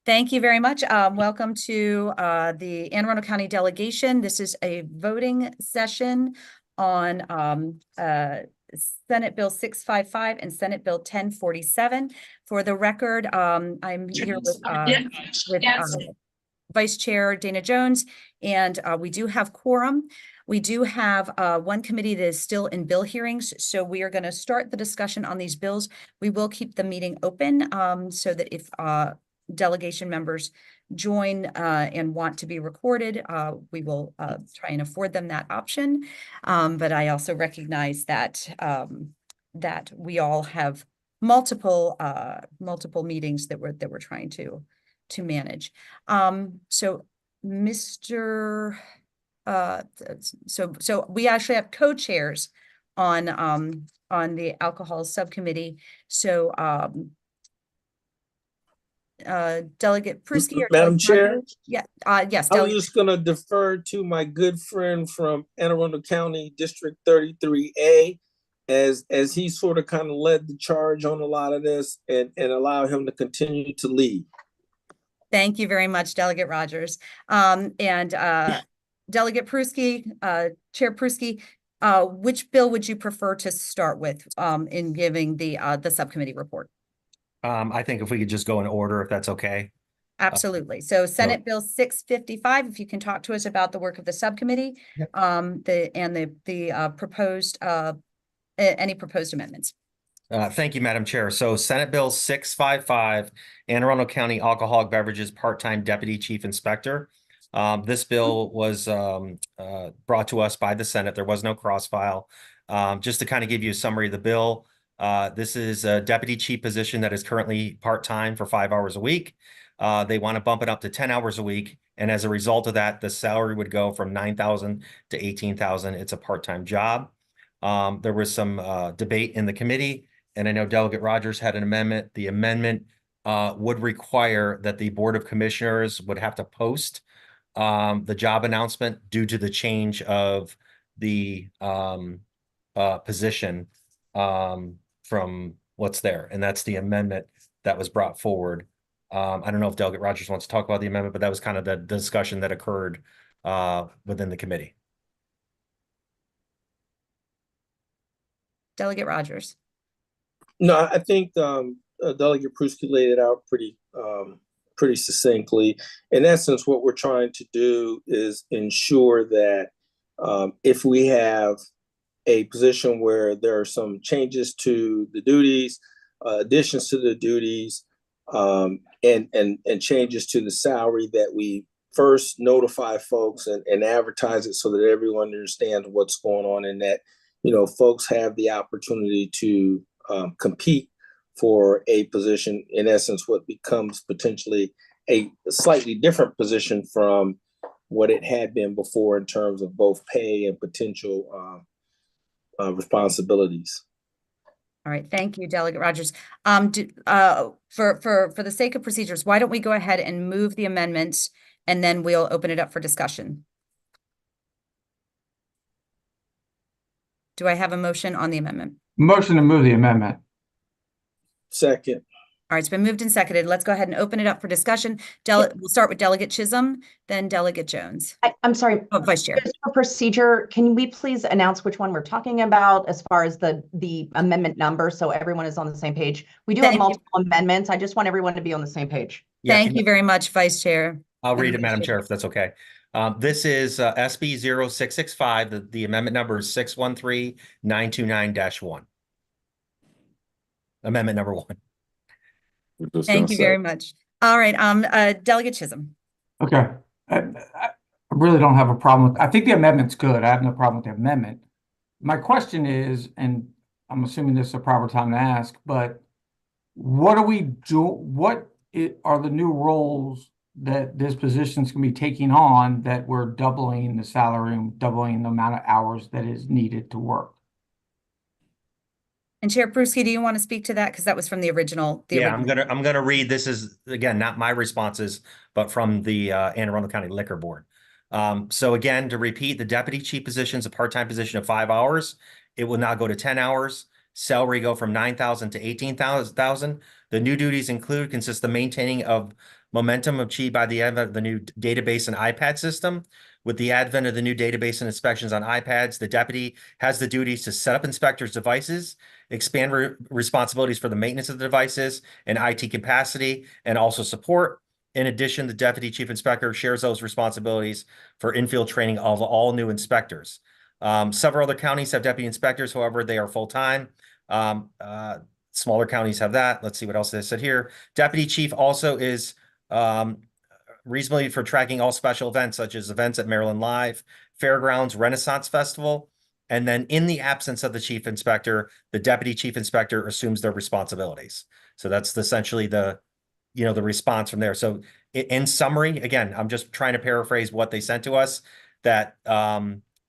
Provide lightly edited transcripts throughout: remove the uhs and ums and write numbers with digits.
Thank you very much. Welcome to the Anne Arundel County Delegation. This is a voting session on Senate Bill 655 and Senate Bill 1047. For the record, I'm here with Vice Chair Dana Jones, and we do have quorum. We do have one committee that is still in bill hearings, so we are going to start the discussion on these bills. We will keep the meeting open so that if delegation members join and want to be recorded, we will try and afford them that option. But I also recognize that that we all have multiple meetings that we're trying to manage. So Mr. So we actually have co-chairs on the alcohol subcommittee. So Delegate Pruski. Madam Chair? Yeah, yes. I was just going to defer to my good friend from Anne Arundel County District 33A as he sort of kind of led the charge on a lot of this and allow him to continue to lead. Thank you very much, Delegate Rogers. And Delegate Pruski, Chair Pruski, which bill would you prefer to start with in giving the subcommittee report? I think if we could just go in order, if that's okay. Absolutely. So Senate Bill 655, if you can talk to us about the work of the subcommittee, Yep. the proposed, any proposed amendments. Thank you, Madam Chair. So Senate Bill 655, Anne Arundel County Alcoholic Beverages Part-Time Deputy Chief Inspector. This bill was brought to us by the Senate. There was no cross-file. Just to kind of give you a summary of the bill, this is a deputy chief position that is currently part-time for 5 hours a week. They want to bump it up to 10 hours a week. And as a result of that, the salary would go from $9,000 to $18,000. It's a part-time job. There was some debate in the committee, and I know Delegate Rogers had an amendment. The amendment would require that the Board of Commissioners would have to post the job announcement due to the change of the position from what's there. And that's the amendment that was brought forward. I don't know if Delegate Rogers wants to talk about the amendment, but that was kind of the discussion that occurred within the committee. Delegate Rogers. No, I think Delegate Pruski laid it out pretty succinctly. In essence, what we're trying to do is ensure that if we have a position where there are some changes to the duties, additions to the duties, and changes to the salary, that we first notify folks and advertise it so that everyone understands what's going on, and that, you know, folks have the opportunity to compete for a position, in essence, what becomes potentially a slightly different position from what it had been before in terms of both pay and potential responsibilities. All right, thank you, Delegate Rogers. For the sake of procedures, why don't we go ahead and move the amendments, and then we'll open it up for discussion. Do I have a motion on the amendment? Motion to move the amendment. Second. All right, it's been moved and seconded. Let's go ahead and open it up for discussion. We'll start with Delegate Chisholm, then Delegate Jones. I'm sorry, Vice Chair. Just for procedure, can we please announce which one we're talking about as far as the amendment number, so everyone is on the same page? We do have multiple amendments. I just want everyone to be on the same page. Thank you very much, Vice Chair. I'll read it, Madam Chair, if that's okay. This is SB 0665. The amendment number is 613929-1. Amendment number 1. Thank you very much. All right, Delegate Chisholm. Okay. I really don't have a problem with, I think the amendment's good. I have no problem with the amendment. My question is, and I'm assuming this is a proper time to ask, but what are we doing? What are the new roles that this position's going to be taking on that we're doubling the salary and doubling the amount of hours that is needed to work? And Chair Pruski, do you want to speak to that? Because that was from the original. I'm gonna read. This is, again, not my responses, but from the Anne Arundel County Liquor Board. So again, to repeat, the deputy chief position is a part-time position of 5 hours. It will now go to 10 hours. Salary go from $9,000 to $18,000. The new duties consist of maintaining of momentum achieved by the advent of the new database and iPad system. With the advent of the new database and inspections on iPads, the deputy has the duties to set up inspectors' devices, expand responsibilities for the maintenance of the devices and IT capacity, and also support. In addition, the deputy chief inspector shares those responsibilities for in-field training of all new inspectors. Several other counties have deputy inspectors, however, they are full-time. Smaller counties have that. Let's see what else they said here. Deputy chief also is reasonably for tracking all special events, such as events at Maryland Live, Fairgrounds, Renaissance Festival. And then in the absence of the chief inspector, the deputy chief inspector assumes their responsibilities. So that's essentially the response from there. So in summary, again, I'm just trying to paraphrase what they sent to us, that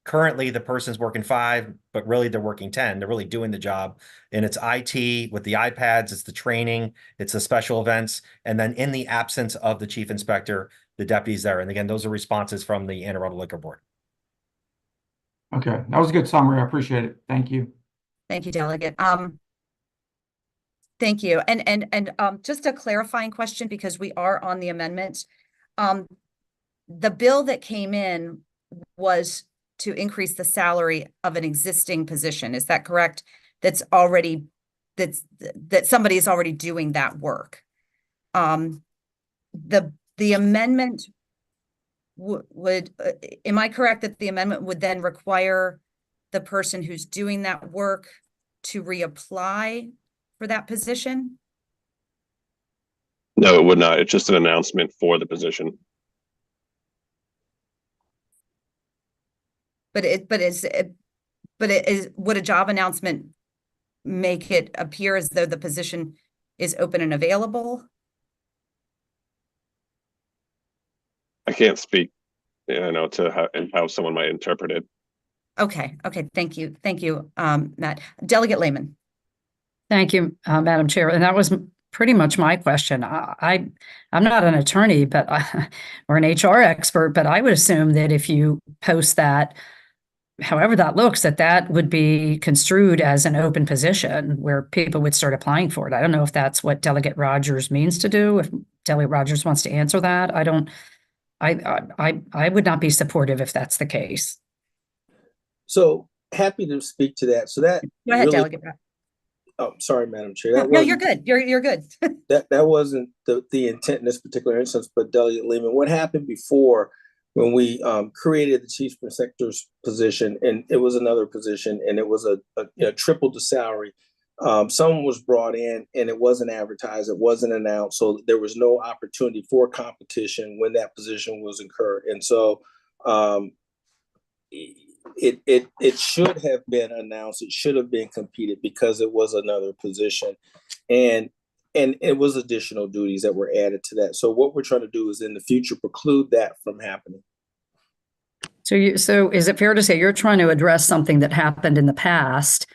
currently the person's working 5, but really they're working 10. They're really doing the job. And it's IT with the iPads, it's the training, it's the special events. And then in the absence of the chief inspector, the deputy's there. And again, those are responses from the Anne Arundel Liquor Board. Okay, that was a good summary. I appreciate it. Thank you. Thank you, Delegate. Thank you. And just a clarifying question, because we are on the amendment. The bill that came in was to increase the salary of an existing position. Is that correct? That somebody is already doing that work. The amendment would, am I correct that the amendment would then require the person who's doing that work to reapply for that position? No, it would not. It's just an announcement for the position. Would a job announcement make it appear as though the position is open and available? I can't speak, to how someone might interpret it. Okay. Thank you, Matt. Delegate Lehman. Thank you, Madam Chair. And that was pretty much my question. I'm not an attorney, but or an HR expert, but I would assume that if you post that, however that looks, that would be construed as an open position where people would start applying for it. I don't know if that's what Delegate Rogers means to do. If Delegate Rogers wants to answer that, I would not be supportive if that's the case. So happy to speak to that. So that Go ahead, really, Delegate. Oh, sorry, Madam Chair. No, you're good. You're good. that wasn't the intent in this particular instance, but Delegate Lehman, what happened before when we created the chief inspector's position, and it was another position, and it was a triple the salary. Someone was brought in and it wasn't advertised, it wasn't announced, so there was no opportunity for competition when that position was incurred. And so it should have been announced, it should have been competed because it was another position, and it was additional duties that were added to that. So what we're trying to do is in the future preclude that from happening. So is it fair to say you're trying to address something that happened in the past,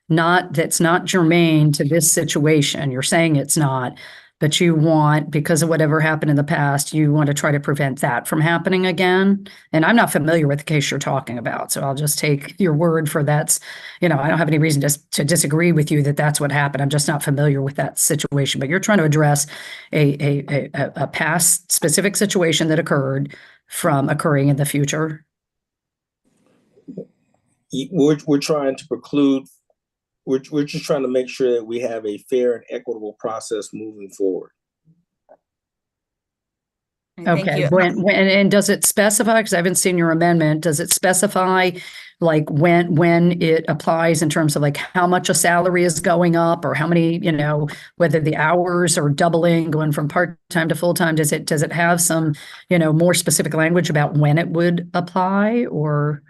that's not germane to this situation? You're saying it's not, but you want, because of whatever happened in the past, you want to try to prevent that from happening again? And I'm not familiar with the case you're talking about, so I'll just take your word for that's, I don't have any reason to disagree with you that that's what happened. I'm just not familiar with that situation. But you're trying to address a past specific situation that occurred from occurring in the future. We're trying to preclude. We're just trying to make sure that we have a fair and equitable process moving forward. Okay. And does it specify, because I haven't seen your amendment, does it specify like when it applies in terms of like how much a salary is going up, or how many, whether the hours are doubling, going from part-time to full-time? Does it have some, more specific language about when it would apply, or?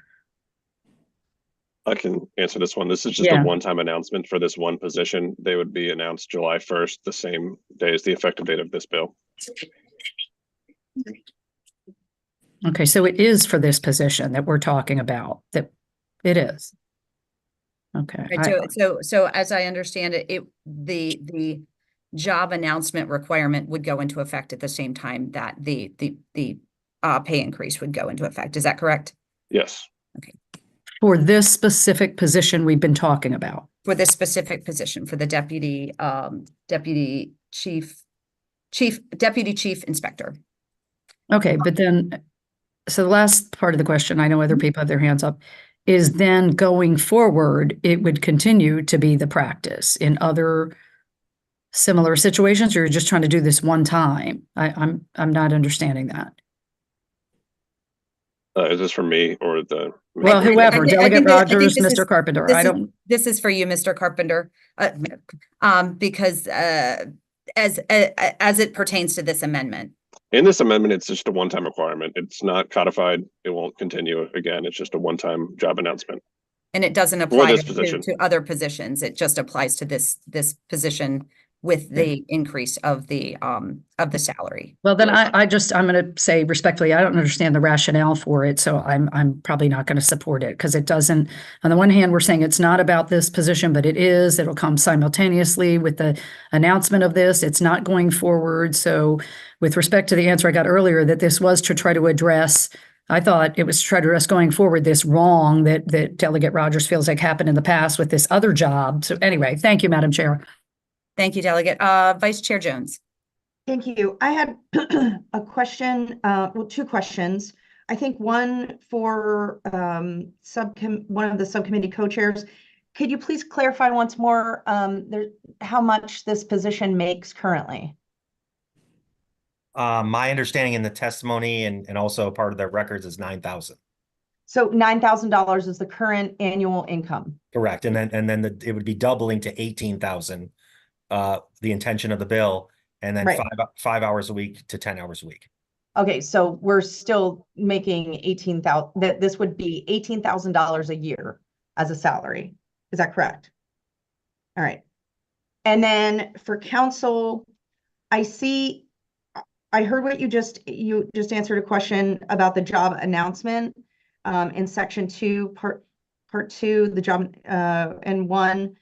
I can answer this one. This is just a one-time announcement for this one position. They would be announced July 1st, the same day as the effective date of this bill. Okay, so it is for this position that we're talking about, that it is. Okay. Right, so as I understand it, the job announcement requirement would go into effect at the same time that the pay increase would go into effect. Is that correct? Yes. Okay. For this specific position we've been talking about. For this specific position, for the deputy chief Deputy Chief Inspector. Okay, but then, so the last part of the question, I know other people have their hands up, is then going forward, it would continue to be the practice in other similar situations, or you're just trying to do this one time? I'm not understanding that. Is this for me or the? Well, whoever, I Delegate think Rogers, this Mr. is- Carpenter, This is for you, Mr. Carpenter, because as it pertains to this amendment. In this amendment, it's just a one-time requirement. It's not codified. It won't continue again. It's just a one-time job announcement. And it doesn't apply this to position. other positions. It just applies to this position with the increase of the salary. well, then I'm going to say respectfully, I don't understand the rationale for it, so I'm probably not going to support it, because it doesn't, on the one hand, we're saying it's not about this position, but it is. It'll come simultaneously with the announcement of this. It's not going forward. So with respect to the answer I got earlier, that this was to try to address, I thought it was to try to address going forward this wrong that Delegate Rogers feels like happened in the past with this other job. So anyway, thank you, Madam Chair. Thank you, Delegate. Vice Chair Jones. Thank you. I had a question, well, two questions. I think one for one of the subcommittee co-chairs. Could you please clarify once more how much this position makes currently? My understanding in the testimony and also part of the records is 9,000. So $9,000 is the current annual income. Correct. And then it would be doubling to 18,000, the intention of the bill, and then Right. 5 hours a week to 10 hours a week. Okay, so we're still making 18,000, that this would be $18,000 a year as a salary. Is that correct? All right. And then for council, I heard what you just answered a question about the job announcement in section 2, part 2, the job and 1.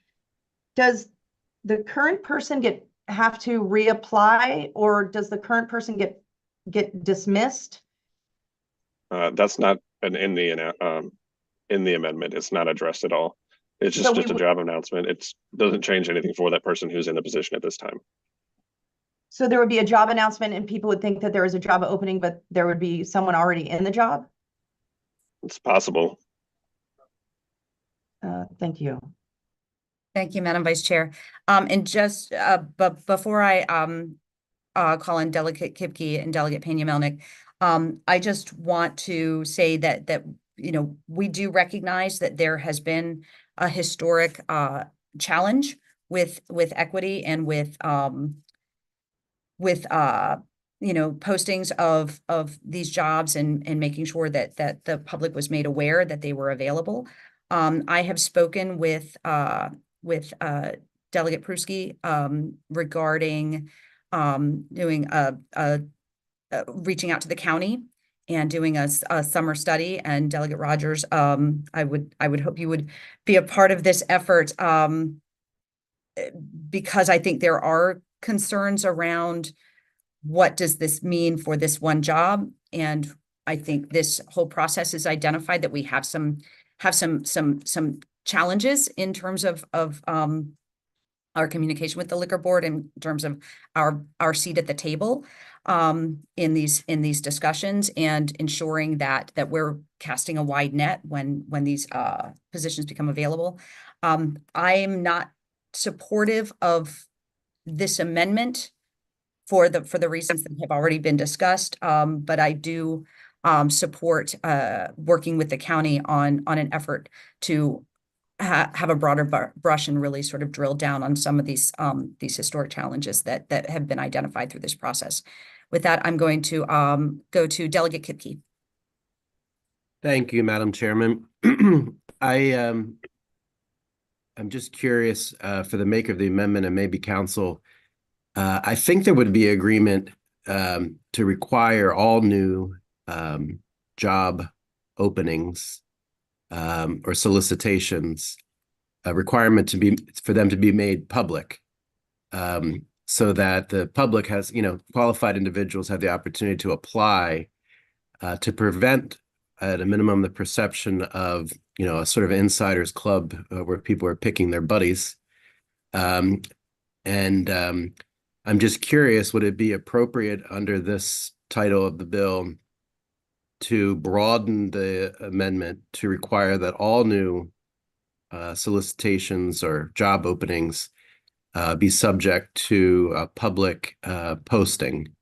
Does the current person have to reapply, or does the current person get dismissed? That's not in the amendment. It's not addressed at all. It's just a job announcement. It doesn't change anything for that person who's in the position at this time. So there would be a job announcement and people would think that there is a job opening, but there would be someone already in the job? It's possible. Thank you. Thank you, Madam Vice Chair. And just but before I call in Delegate Kipke and Delegate Pena-Melnick, I just want to say that we do recognize that there has been a historic challenge with equity and with postings of these jobs and making sure that the public was made aware that they were available. I have spoken with Delegate Pruski regarding doing reaching out to the county and doing a summer study. And Delegate Rogers, I would hope you would be a part of this effort, because I think there are concerns around what does this mean for this one job. And I think this whole process is identified that we have some challenges in terms of our communication with the liquor board, in terms of our seat at the table in these discussions, and ensuring that we're casting a wide net when these positions become available. I'm not supportive of this amendment for the reasons that have already been discussed, but I do support working with the county on an effort to have a broader brush and really sort of drill down on some of these historic challenges that have been identified through this process. With that, I'm going to go to Delegate Kipke. Thank you, Madam Chairman. I'm just curious for the maker of the amendment and maybe council. I think there would be agreement to require all new job openings or solicitations, a requirement for them to be made public, so that the public has, qualified individuals have the opportunity to apply, to prevent at a minimum the perception of, a sort of insiders club where people are picking their buddies. I'm just curious, would it be appropriate under this title of the bill to broaden the amendment to require that all new solicitations or job openings be subject to a public posting?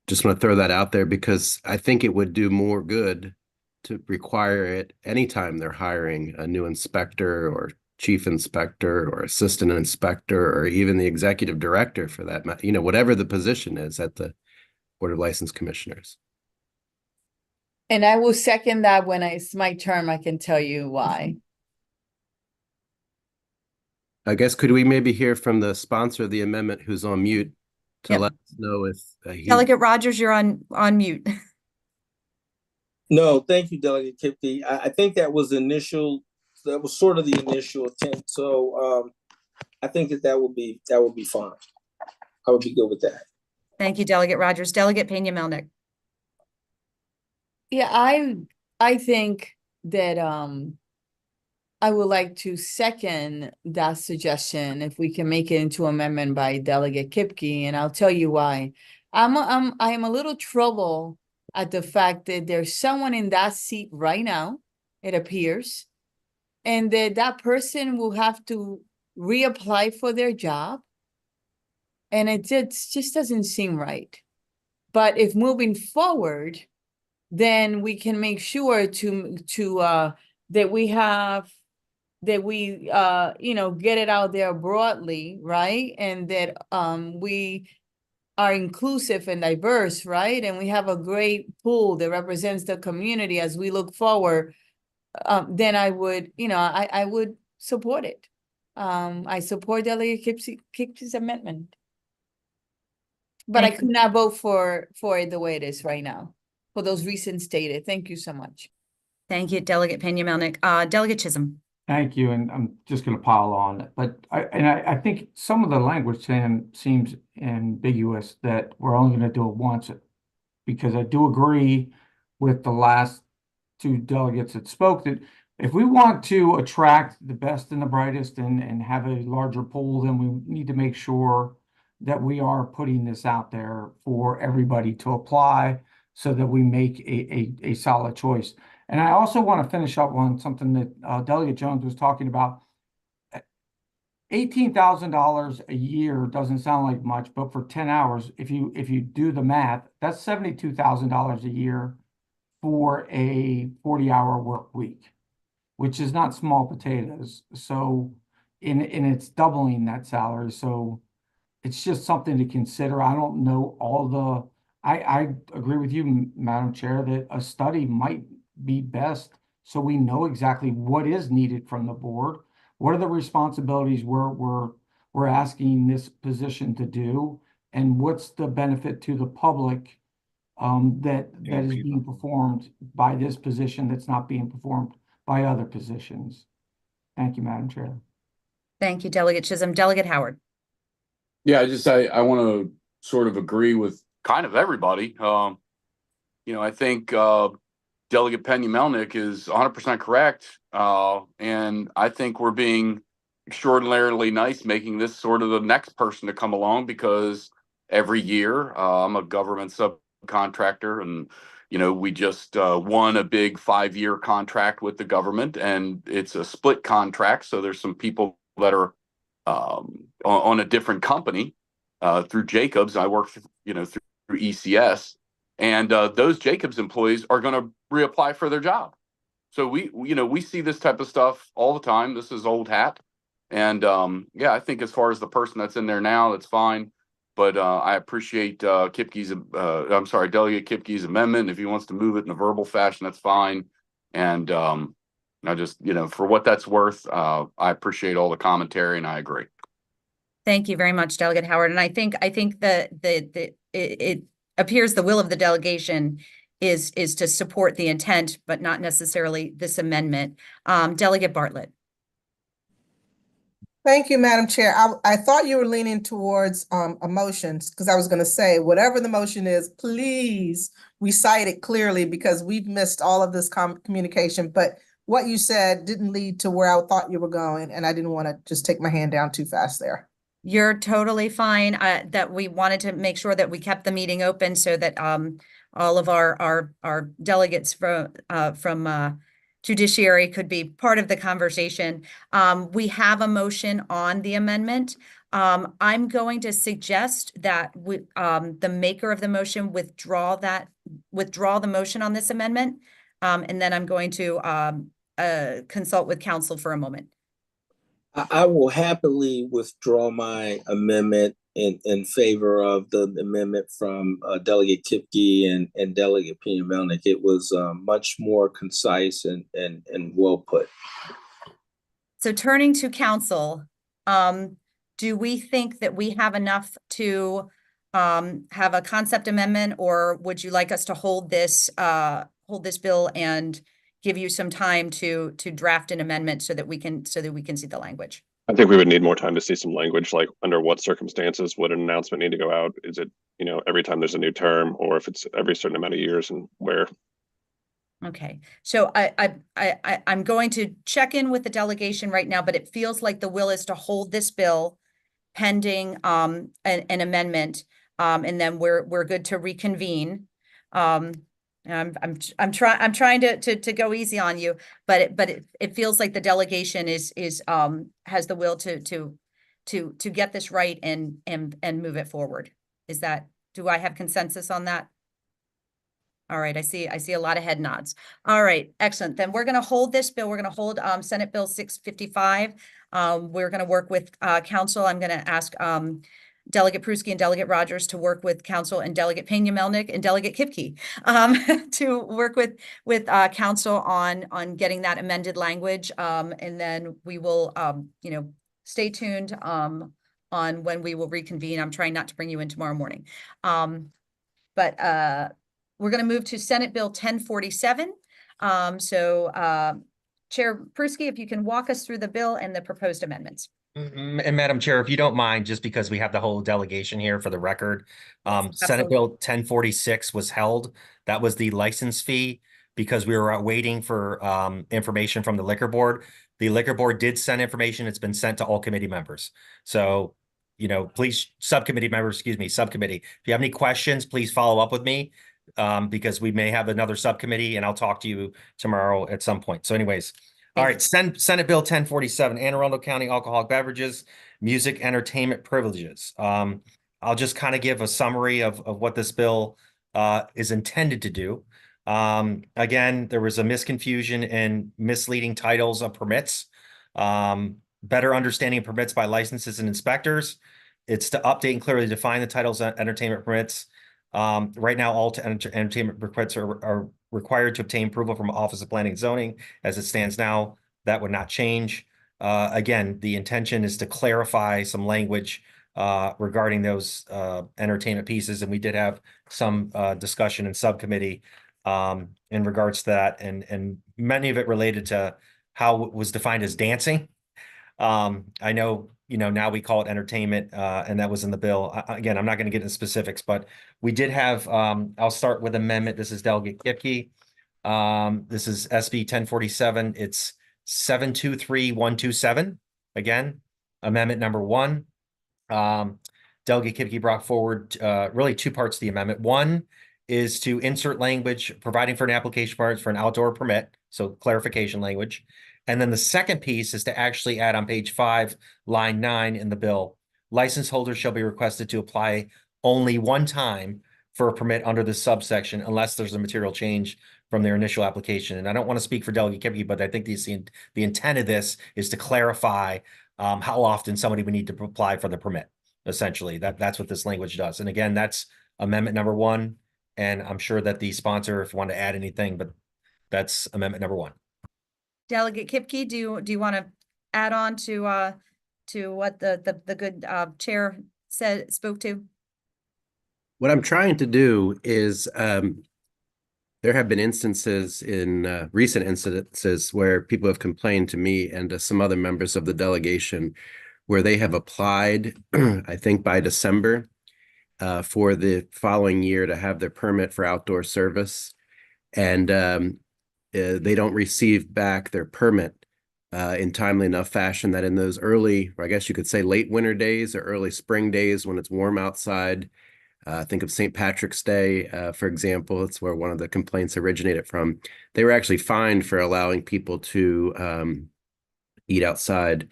Just want to throw that out there because I think it would do more good to require it anytime they're hiring a new inspector or chief inspector or assistant inspector or even the executive director for that, whatever the position is at the Board of License Commissioners. And I will second that when it's my term, I can tell you why. I guess could we maybe hear from the sponsor of the amendment who's on mute to Yep. let us know if Delegate Rogers, you're on mute. No, thank you, Delegate Kipke. I think that was sort of the initial attempt. So I think that would be fine. I would be good with that. Thank you, Delegate Rogers. Delegate Pena-Melnick. Yeah, I think that I would like to second that suggestion if we can make it into amendment by Delegate Kipke, and I'll tell you why. I am a little troubled at the fact that there's someone in that seat right now, it appears, and that person will have to reapply for their job, and it just doesn't seem right. But if moving forward, then we can make sure that we get it out there broadly, right? And that we are inclusive and diverse, right? And we have a great pool that represents the community as we look forward. Then I would, I would support it. I support Delegate Kipke's amendment. But I could not vote for it the way it is right now, for those reasons stated. Thank you so much. Thank you, Delegate Pena-Melnick. Delegate Chisholm. Thank you, and I'm just going to pile on, but I think some of the language seems ambiguous that we're only going to do it once, because I do agree with the last two delegates that spoke that if we want to attract the best and the brightest and have a larger pool, then we need to make sure that we are putting this out there for everybody to apply so that we make a solid choice. And I also want to finish up on something that Delegate Jones was talking about. $18,000 a year doesn't sound like much, but for 10 hours, if you do the math, that's $72,000 a year for a 40-hour work week, which is not small potatoes. So, and it's doubling that salary. So it's just something to consider. I don't know all the, I agree with you, Madam Chair, that a study might be best so we know exactly what is needed from the board. What are the responsibilities we're asking this position to do, and what's the benefit to the public that is being performed by this position that's not being performed by other positions? Thank you, Madam Chair. Thank you, Delegate Chisholm. Delegate Howard. Yeah, I want to sort of agree with kind of everybody. I think Delegate Pena-Melnick is 100% correct. And I think we're being extraordinarily nice, making this sort of the next person to come along, because every year I'm a government subcontractor, and, we just won a big 5-year contract with the government, and it's a split contract. So there's some people that are on a different company through Jacobs. I work, through ECS. And those Jacobs employees are going to reapply for their job. So we see this type of stuff all the time. This is old hat. And I think as far as the person that's in there now, that's fine. But I appreciate Delegate Kipke's amendment. If he wants to move it in a verbal fashion, that's fine. And I just, for what that's worth, I appreciate all the commentary, and I agree. Thank you very much, Delegate Howard. And I think that it appears the will of the delegation is to support the intent, but not necessarily this amendment. Delegate Bartlett. Thank you, Madam Chair. I thought you were leaning towards emotions, because I was going to say, whatever the motion is, please recite it clearly, because we've missed all of this communication. But what you said didn't lead to where I thought you were going, and I didn't want to just take my hand down too fast there. You're totally fine. That we wanted to make sure that we kept the meeting open so that all of our delegates from judiciary could be part of the conversation. We have a motion on the amendment. I'm going to suggest that the maker of the motion withdraw the motion on this amendment. And then I'm going to consult with counsel for a moment. I will happily withdraw my amendment in favor of the amendment from Delegate Kipke and Delegate Pena-Melnick. It was much more concise and well put. So turning to council, do we think that we have enough to have a concept amendment, or would you like us to hold this bill and give you some time to draft an amendment so that we can see the language? I think we would need more time to see some language, like under what circumstances would an announcement need to go out? Is it, every time there's a new term, or if it's every certain amount of years, and where? Okay, so I'm going to check in with the delegation right now, but it feels like the will is to hold this bill pending an amendment, and then we're good to reconvene. I'm trying to go easy on you, but it feels like the delegation has the will to get this right and move it forward. Do I have consensus on that? All right, I see a lot of head nods. All right, excellent. Then we're going to hold this bill. We're going to hold Senate Bill 655. We're going to work with council. I'm going to ask Delegate Pruski and Delegate Rogers to work with council, and Delegate Pena-Melnick and Delegate Kipke to work with council on getting that amended language. And then we will, stay tuned on when we will reconvene. I'm trying not to bring you in tomorrow morning. But we're going to move to Senate Bill 1047. Chair Pruski, if you can walk us through the bill and the proposed amendments. And Madam Chair, if you don't mind, just because we have the whole delegation here for the record, Senate Bill 1046 was held. That was the license fee, because we were waiting for information from the liquor board. The liquor board did send information. It's been sent to all committee members. So, please, subcommittee, if you have any questions, please follow up with me, because we may have another subcommittee, and I'll talk to you tomorrow at some point. So anyways, all right, Senate Bill 1047, Anne Arundel County alcoholic beverages, music entertainment privileges. I'll just kind of give a summary of what this bill is intended to do. Again, there was a misconfusion and misleading titles of permits. Better understanding of permits by licenses and inspectors. It's to update and clearly define the titles of entertainment permits. Right now, all entertainment permits are required to obtain approval from Office of Planning and Zoning. As it stands now, that would not change. Again, the intention is to clarify some language regarding those entertainment pieces, and we did have some discussion in subcommittee in regards to that, and many of it related to how it was defined as dancing. I know, now we call it entertainment, and that was in the bill. Again, I'm not going to get into specifics, but we did have, I'll start with amendment. This is Delegate Kipke. This is SB 1047. It's 723127. Again, amendment number 1. Delegate Kipke brought forward really 2 parts to the amendment. One is to insert language providing for an application for an outdoor permit, so clarification language. And then the second piece is to actually add on page 5, line 9 in the bill, license holders shall be requested to apply only one time for a permit under this subsection unless there's a material change from their initial application. And I don't want to speak for Delegate Kipke, but I think the intent of this is to clarify how often somebody would need to apply for the permit. Essentially, that's what this language does. And again, that's amendment number 1. And I'm sure that the sponsor, if you want to add anything, but that's amendment number 1. Delegate Kipke, do you want to add on to what the good chair spoke to? What I'm trying to do is there have been instances in recent incidences where people have complained to me and to some other members of the delegation where they have applied, I think by December, for the following year to have their permit for outdoor service. And they don't receive back their permit in timely enough fashion that in those early, or I guess you could say late winter days or early spring days when it's warm outside, think of St. Patrick's Day, for example. It's where one of the complaints originated from. They were actually fined for allowing people to eat outside.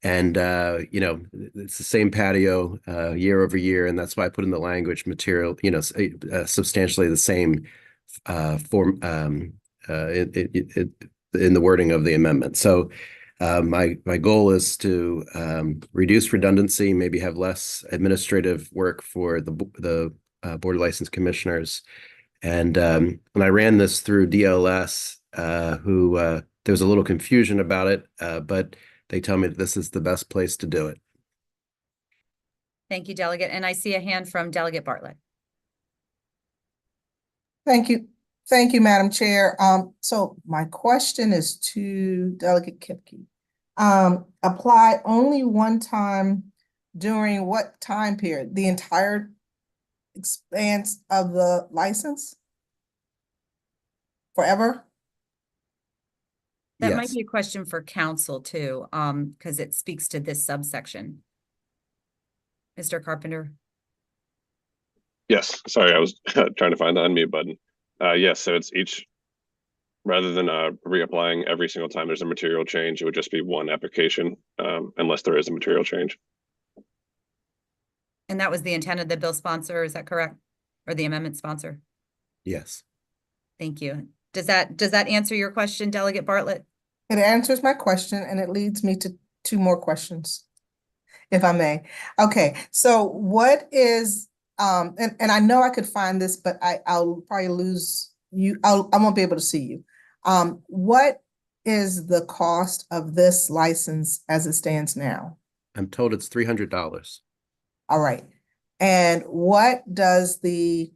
And, it's the same patio year over year. And that's why I put in the language material, substantially the same form in the wording of the amendment. So my goal is to reduce redundancy, maybe have less administrative work for the Board of License Commissioners. And when I ran this through DLS, who there was a little confusion about it, but they tell me that this is the best place to do it. Thank you, Delegate. And I see a hand from Delegate Bartlett. Thank you. Thank you, Madam Chair. So my question is to Delegate Kipke. Apply only one time during what time period? The entire expanse of the license? Forever? That might Yes. be a question for council too, because it speaks to this subsection. Mr. Carpenter? Yes, sorry, I was trying to find the unmute button. Yes, so it's each, rather than reapplying every single time there's a material change, it would just be one application, unless there is a material change. And that was the intent of the bill sponsor, is that correct? Or the amendment sponsor? Yes. Thank you. Does that answer your question, Delegate Bartlett? It answers my question and it leads me to two more questions, if I may. Okay, so what is, and I know I could find this, but I'll probably lose you. I won't be able to see you. What is the cost of this license as it stands now? I'm told it's $300. All right. And what does the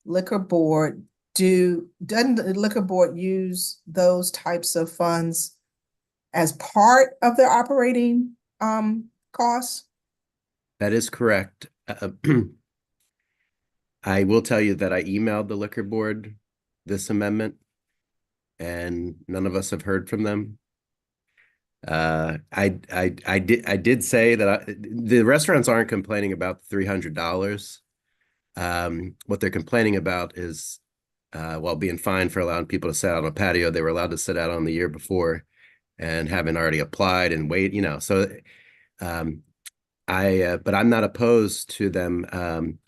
liquor board do? Doesn't the liquor board use those types of funds as part of their operating costs? That is correct. I will tell you that I emailed the liquor board this amendment, and none of us have heard from them. I did say that the restaurants aren't complaining about the $300. What they're complaining about is being fined for allowing people to sit out on a patio. They were allowed to sit out on the year before and haven't already applied and wait, so but I'm not opposed to them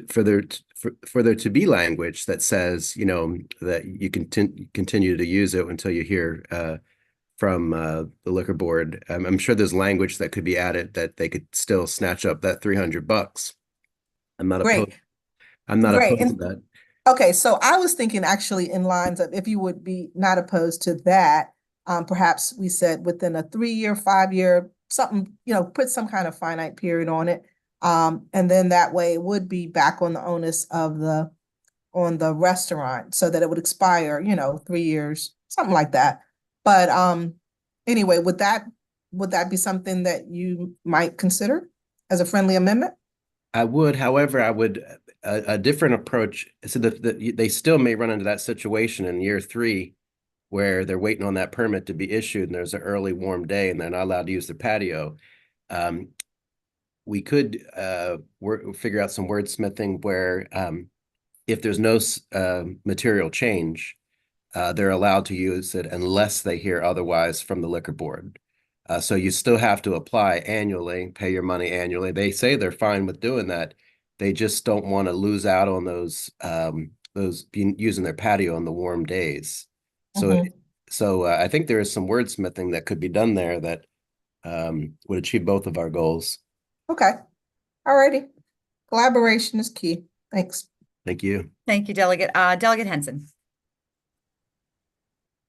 for there to be language that says, that you can continue to use it until you hear from the liquor board. I'm sure there's language that could be added that they could still snatch up that $300. I'm not opposed. I'm not opposed to that. Okay, so I was thinking actually in lines of if you would be not opposed to that, perhaps we said within a 3-year, 5-year, something, put some kind of finite period on it. And then that way it would be back on the onus of on the restaurant so that it would expire, 3 years, something like that. But anyway, would that be something that you might consider as a friendly amendment? I would, however, a different approach. So they still may run into that situation in year 3 where they're waiting on that permit to be issued and there's an early warm day and they're not allowed to use the patio. We could figure out some wordsmithing where if there's no material change, they're allowed to use it unless they hear otherwise from the liquor board. So you still have to apply annually, pay your money annually. They say they're fine with doing that. They just don't want to lose out on those using their patio on the warm days. So I think there is some wordsmithing that could be done there that would achieve both of our goals. Okay. All righty. Collaboration is key. Thanks. Thank you. Thank you, Delegate. Delegate Henson.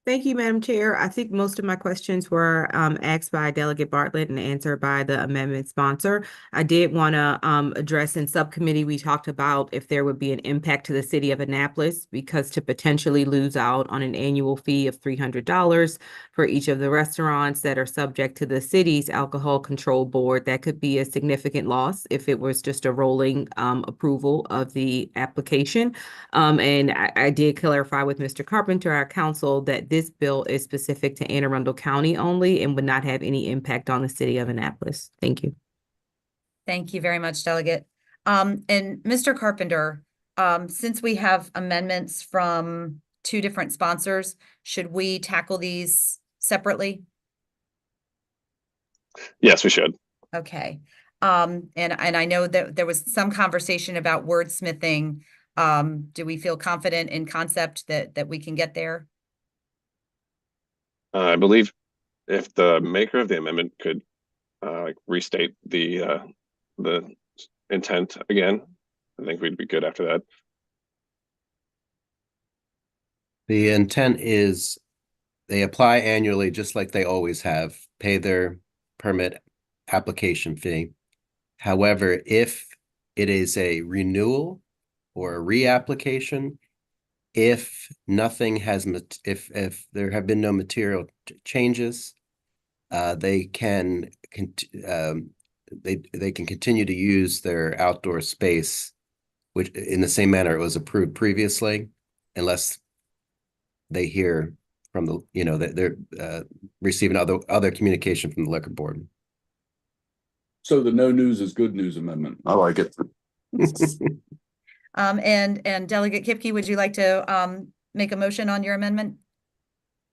Thank you, Madam Chair. I think most of my questions were asked by Delegate Bartlett and answered by the amendment sponsor. I did want to address in subcommittee, we talked about if there would be an impact to the city of Annapolis because to potentially lose out on an annual fee of $300 for each of the restaurants that are subject to the city's alcohol control board, that could be a significant loss if it was just a rolling approval of the application. And I did clarify with Mr. Carpenter, our counsel, that this bill is specific to Anne Arundel County only and would not have any impact on the city of Annapolis. Thank you. Thank you very much, Delegate. And Mr. Carpenter, since we have amendments from two different sponsors, should we tackle these separately? Yes, we should. Okay. And I know that there was some conversation about wordsmithing. Do we feel confident in concept that we can get there? I believe if the maker of the amendment could restate the intent again, I think we'd be good after that. The intent is they apply annually, just like they always have, pay their permit application fee. However, if it is a renewal or a reapplication, if nothing has, if there have been no material changes, they can continue to use their outdoor space, which in the same manner it was approved previously, unless they hear from the, you know, that they're receiving other communication from the liquor board. So the no news is good news amendment. I like it. And Delegate Kipke, would you like to make a motion on your amendment?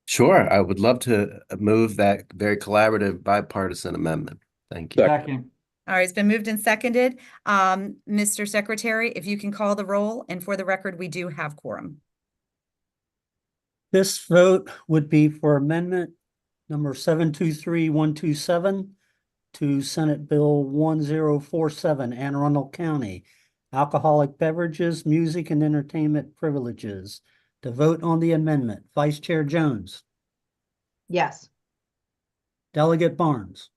Sure, I would love to move that very collaborative bipartisan amendment. Thank you. Second. All right, it's been moved and seconded. Mr. Secretary, if you can call the roll, and for the record, we do have quorum. This vote would be for amendment number 723127 to Senate Bill 1047, Anne Arundel County, alcoholic beverages, music and entertainment privileges. To vote on the amendment, Vice Chair Jones, Yes. Delegate Barnes,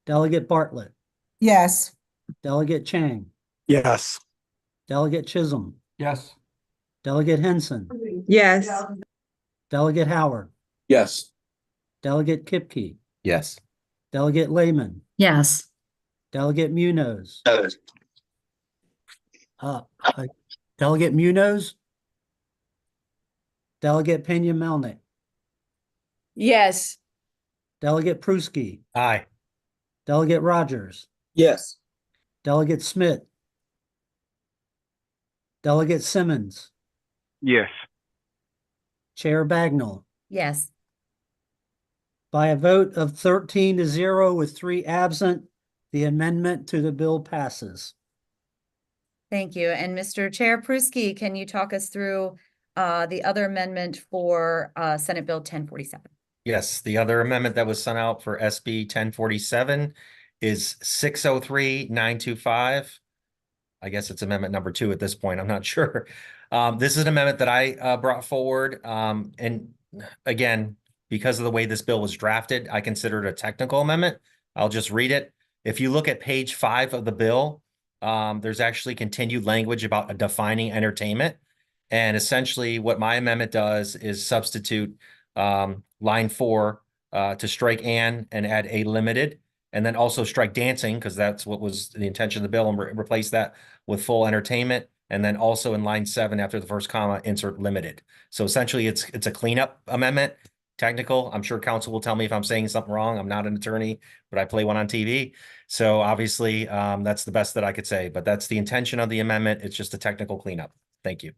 Delegate Bartlett, Yes. Delegate Chang, Yes. Delegate Chisholm, Yes. Delegate Henson, Yes. Delegate Howard, Yes. Delegate Kipke, Yes. Delegate Lehman, Yes. Delegate Munoz. Delegate Munoz, Delegate Pena-Melnick, Yes. Delegate Pruski, Aye. Delegate Rogers, Yes. Delegate Smith, Delegate Simmons, Yes. Chair Bagnall. Yes. By a vote of 13-0 with 3 absent, the amendment to the bill passes. Thank you. And Mr. Chair Pruski, can you talk us through the other amendment for Senate Bill 1047? Yes, the other amendment that was sent out for SB 1047 is 603925. I guess it's amendment number 2 at this point. I'm not sure. This is an amendment that I brought forward. And again, because of the way this bill was drafted, I consider it a technical amendment. I'll just read it. If you look at page 5 of the bill, there's actually continued language about defining entertainment. And essentially what my amendment does is substitute line 4 to strike and add a limited, and then also strike dancing, because that's what was the intention of the bill, and replace that with full entertainment. And then also in line 7, after the first comma, insert limited. So essentially it's a cleanup amendment, technical. I'm sure council will tell me if I'm saying something wrong. I'm not an attorney, but I play one on TV. So obviously that's the best that I could say, but that's the intention of the amendment. It's just a technical cleanup. Thank you.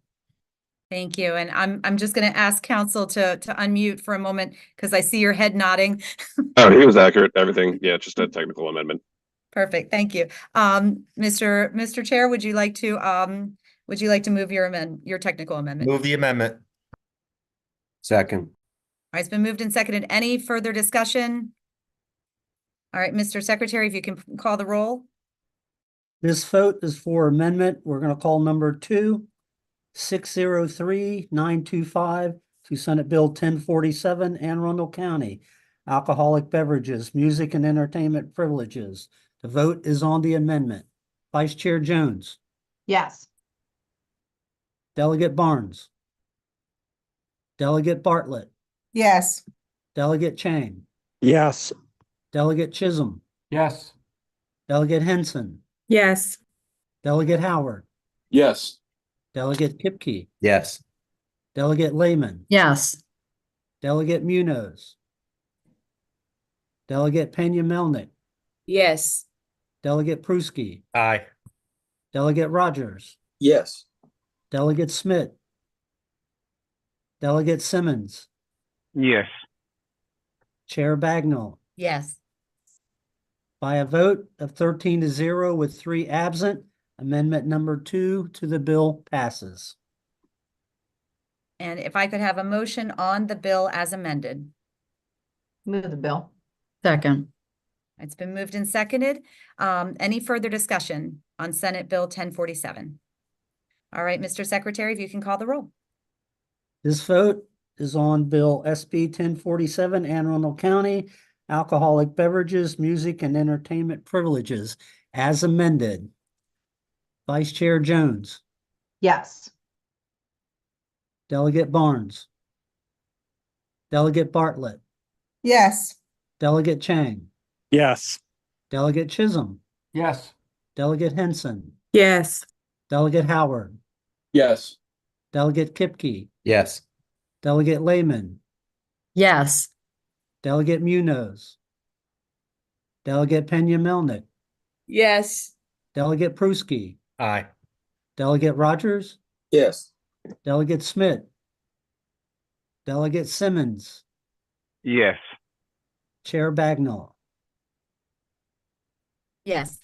Thank you. And I'm just going to ask council to unmute for a moment because I see your head nodding. Oh, he was accurate. Everything. Yeah, just a technical amendment. Perfect. Thank you. Mr. Chair, would you like to move your technical amendment? Move the amendment. Second. All right, it's been moved and seconded. Any further discussion? All right, Mr. Secretary, if you can call the roll. This vote is for amendment. We're going to call number 2, 603925 to Senate Bill 1047, Anne Arundel County, alcoholic beverages, music and entertainment privileges. The vote is on the amendment. Vice Chair Jones, Yes. Delegate Barnes, Delegate Bartlett, Yes. Delegate Chang, Yes. Delegate Chisholm, Yes. Delegate Henson, Yes. Delegate Howard, Yes. Delegate Kipke, Yes. Delegate Lehman, Yes. Delegate Munoz, Delegate Pena Melnick, Yes. Delegate Pruski, Aye. Delegate Rogers, Yes. Delegate Smith, Delegate Simmons, Yes. Chair Bagnall. Yes. By a vote of 13-0 with 3 absent, amendment number 2 to the bill passes. And if I could have a motion on the bill as amended. Move the bill. Second. It's been moved and seconded. Any further discussion on Senate Bill 1047? All right, Mr. Secretary, if you can call the roll. This vote is on Bill SB 1047, Anne Arundel County, alcoholic beverages, music, and entertainment privileges, as amended. Vice Chair Jones, Yes. Delegate Barnes, Delegate Bartlett, Yes. Delegate Chang, Yes. Delegate Chisholm, Yes. Delegate Henson, Yes. Delegate Howard, Yes. Delegate Kipke, Yes. Delegate Lehman, Yes. Delegate Munoz, Delegate Pena Melnick, Yes. Delegate Pruski, Aye. Delegate Rogers, Yes. Delegate Smith, Delegate Simmons, Yes. Chair Bagnall. Yes.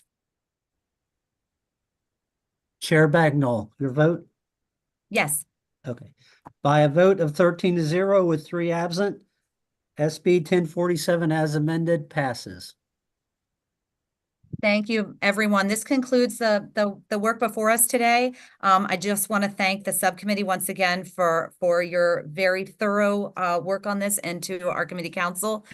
Chair Bagnall, your vote? Yes. Okay. By a vote of 13-0 with 3 absent, SB 1047 as amended passes. Thank you, everyone. This concludes the work before us today. I just want to thank the subcommittee once again for your very thorough work on this, and to our committee council.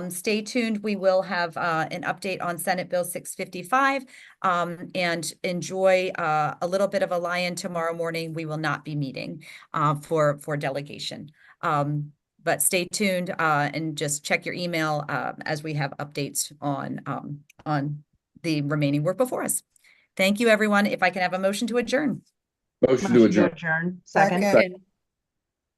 Stay tuned. We will have an update on Senate Bill 655, and enjoy a little bit of a lie-in tomorrow morning. We will not be meeting for delegation. But stay tuned and just check your email as we have updates on the remaining work before us. Thank you, everyone. If I can have a motion to adjourn. Motion to adjourn. Second. Second.